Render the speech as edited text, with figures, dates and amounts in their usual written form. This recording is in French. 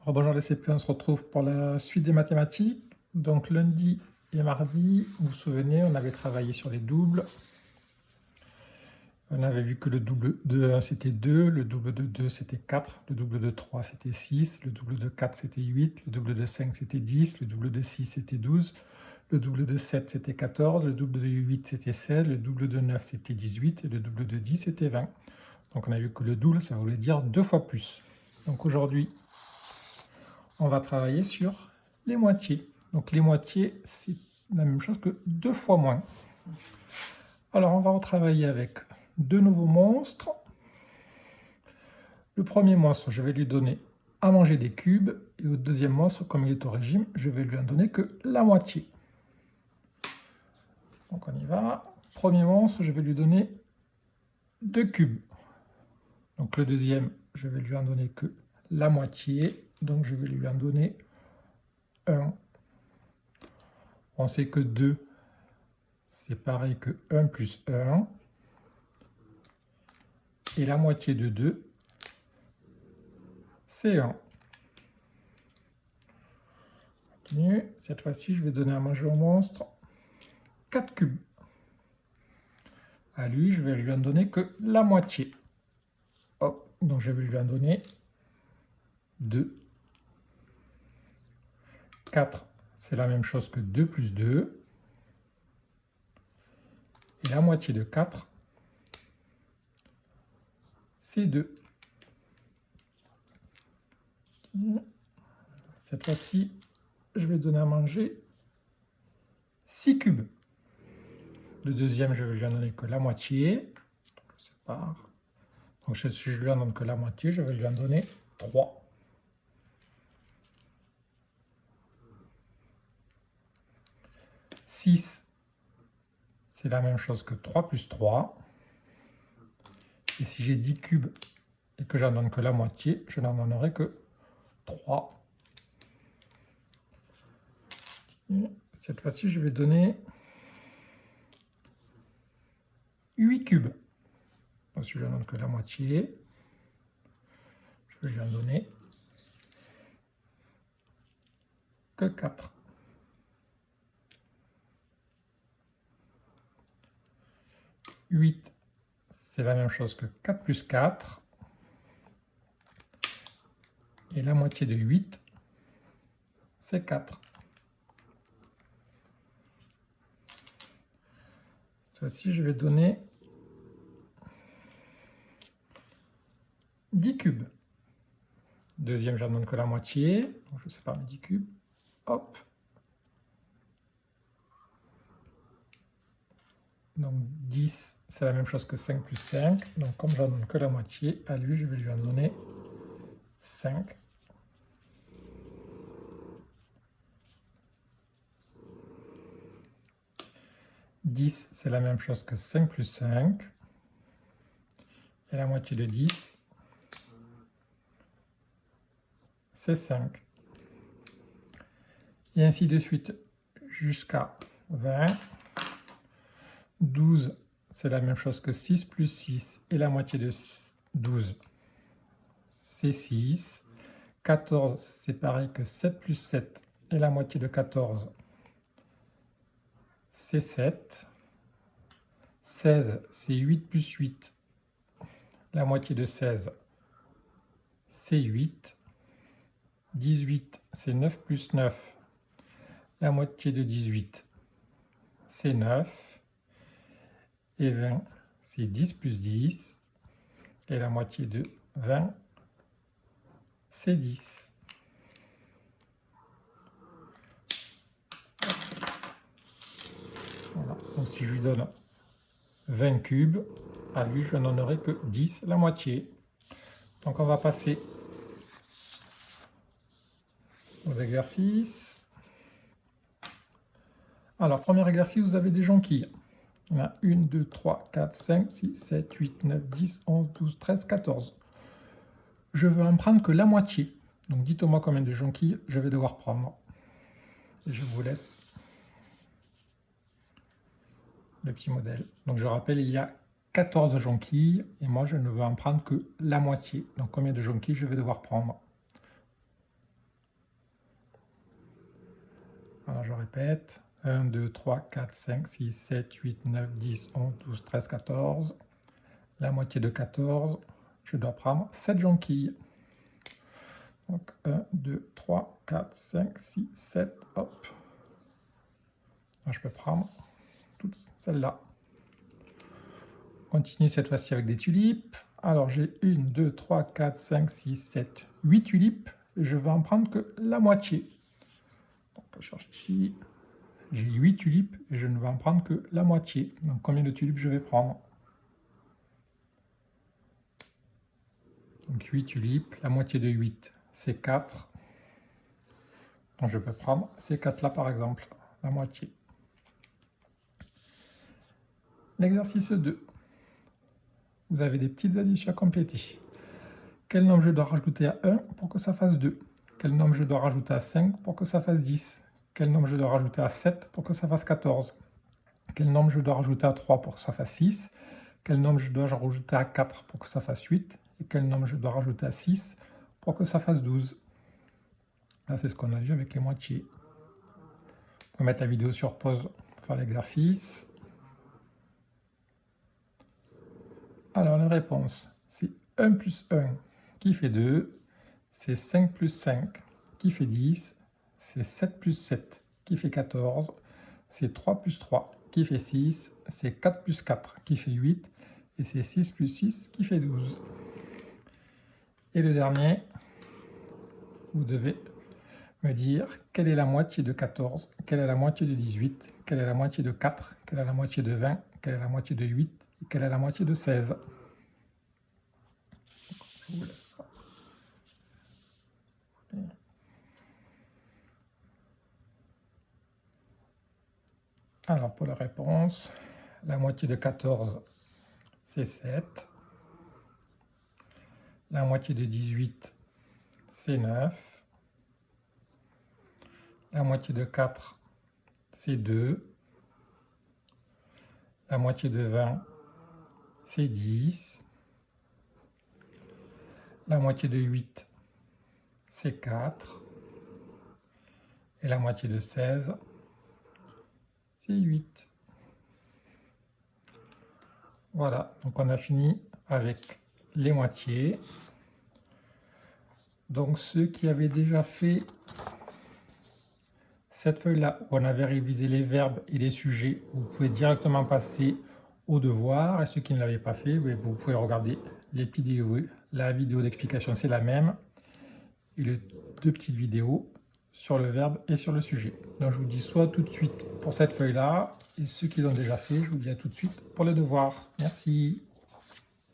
Bonjour les CP, on se retrouve pour la suite des mathématiques. Donc lundi et mardi, vous vous souvenez, on avait travaillé sur les doubles. On avait vu que le double de 1 c'était 2, le double de 2 c'était 4, le double de 3 c'était 6, le double de 4 c'était 8, le double de 5 c'était 10, le double de 6 c'était 12, le double de 7 c'était 14, le double de 8 c'était 16, le double de 9 c'était 18 et le double de 10 c'était 20. Donc on a vu que le double, ça voulait dire 2 fois plus. Donc aujourd'hui, on va travailler sur les moitiés. Donc les moitiés, c'est la même chose que 2 fois moins. Alors on va retravailler avec deux nouveaux monstres. Le premier monstre, je vais lui donner à manger des cubes. Et au deuxième monstre, comme il est au régime, je vais lui en donner que la moitié. Donc on y va. Premier monstre, je vais lui donner 2 cubes. Donc le deuxième, je vais lui en donner que la moitié. Donc je vais lui en donner 1. On sait que 2, c'est pareil que 1 plus 1. Et la moitié de 2, c'est 1. Continue. Cette fois-ci, je vais donner à manger au monstre 4 cubes. À lui, je vais lui en donner que la moitié. Hop, donc je vais lui en donner 2. 4, c'est la même chose que 2 plus 2. Et la moitié de 4, c'est 2. Cette fois-ci, je vais donner à manger 6 cubes. Le deuxième, je vais lui en donner que la moitié. Donc je sépare. Donc si je lui en donne que la moitié, je vais lui en donner 3. 6, c'est la même chose que 3 plus 3. Et si j'ai 10 cubes et que j'en donne que la moitié, je n'en donnerai que 3. Cette fois-ci, je vais donner 8 cubes. Donc, si je n'en donne que la moitié, je vais lui en donner que 4. 8, c'est la même chose que 4 plus 4. Et la moitié de 8, c'est 4. Cette fois-ci, je vais donner 10 cubes. Deuxième, j'en donne que la moitié. Donc, je sépare mes 10 cubes. Hop. Donc 10, c'est la même chose que 5 plus 5. Donc comme j'en donne que la moitié, à lui, je vais lui en donner 5. « 10, c'est la même chose que 5 plus 5. Et la moitié de 10, c'est 5. Et ainsi de suite jusqu'à 20. 12, c'est la même chose que 6 plus 6. Et la moitié de 12, c'est 6. 14, c'est pareil que 7 plus 7. Et la moitié de 14, c'est 7. 16, c'est 8 plus 8. La moitié de 16, c'est 8. 18, c'est 9 plus 9. La moitié de 18, c'est 9. Et 20, c'est 10 plus 10. Et la moitié de 20, c'est 10. Voilà. Donc si je lui donne 20 cubes, à lui, je n'en aurai que 10, la moitié. Donc on va passer aux exercices. Alors, premier exercice, vous avez des jonquilles. Il y en a 1, 2, 3, 4, 5, 6, 7, 8, 9, 10, 11, 12, 13, 14. Je veux en prendre que la moitié. Donc dites-moi combien de jonquilles je vais devoir prendre. Et je vous laisse le petit modèle. Donc je rappelle, il y a 14 jonquilles et moi je ne veux en prendre que la moitié. Donc combien de jonquilles je vais devoir prendre? répète. 1, 2, 3, 4, 5, 6, 7, 8, 9, 10, 11, 12, 13, 14. La moitié de 14, je dois prendre 7 jonquilles. Donc 1, 2, 3, 4, 5, 6, 7, hop. Donc, je peux prendre toutes celles-là. Continue cette fois-ci avec des tulipes. Alors j'ai 1, 2, 3, 4, 5, 6, 7, 8 tulipes. Et je vais en prendre que la moitié. Donc je cherche ici. J'ai 8 tulipes et je ne vais en prendre que la moitié. Donc combien de tulipes je vais prendre? Donc 8 tulipes, la moitié de 8, c'est 4. Donc je peux prendre ces 4-là par exemple, la moitié. L'exercice 2. Vous avez des petites additions à compléter. Quel nombre je dois rajouter à 1 pour que ça fasse 2? Quel nombre je dois rajouter à 5 pour que ça fasse 10? Quel nombre je dois rajouter à 7 pour que ça fasse 14? Quel nombre je dois rajouter à 3 pour que ça fasse 6? Quel nombre je dois rajouter à 4 pour que ça fasse 8? Et quel nombre je dois rajouter à 6 pour que ça fasse 12? Là, c'est ce qu'on a vu avec les moitiés. On peut mettre la vidéo sur pause pour faire l'exercice. Alors, la réponse, c'est 1 plus 1 qui fait 2, c'est 5 plus 5 qui fait 10, c'est 7 plus 7 qui fait 14, c'est 3 plus 3 qui fait 6, c'est 4 plus 4 qui fait 8, et c'est 6 plus 6 qui fait 12. Et le dernier, vous devez me dire quelle est la moitié de 14, quelle est la moitié de 18, quelle est la moitié de 4, quelle est la moitié de 20, quelle est la moitié de 8, et quelle est la moitié de 16. Je vous laisse ça. Alors pour la réponse, la moitié de 14, c'est 7. La moitié de 18, c'est 9. La moitié de 4, c'est 2. La moitié de 20, c'est 10. La moitié de 8, c'est 4. Et la moitié de 16, c'est 8. Voilà, donc on a fini avec les moitiés. Donc ceux qui avaient déjà fait cette feuille-là, où on avait révisé les verbes et les sujets, vous pouvez directement passer au devoir. Et ceux qui ne l'avaient pas fait, vous pouvez regarder les petites vidéos. La vidéo d'explication, c'est la même. Et les deux petites vidéos sur le verbe et sur le sujet. Donc je vous dis soit tout de suite pour cette feuille-là, et ceux qui l'ont déjà fait, je vous dis à tout de suite pour le devoir. Merci.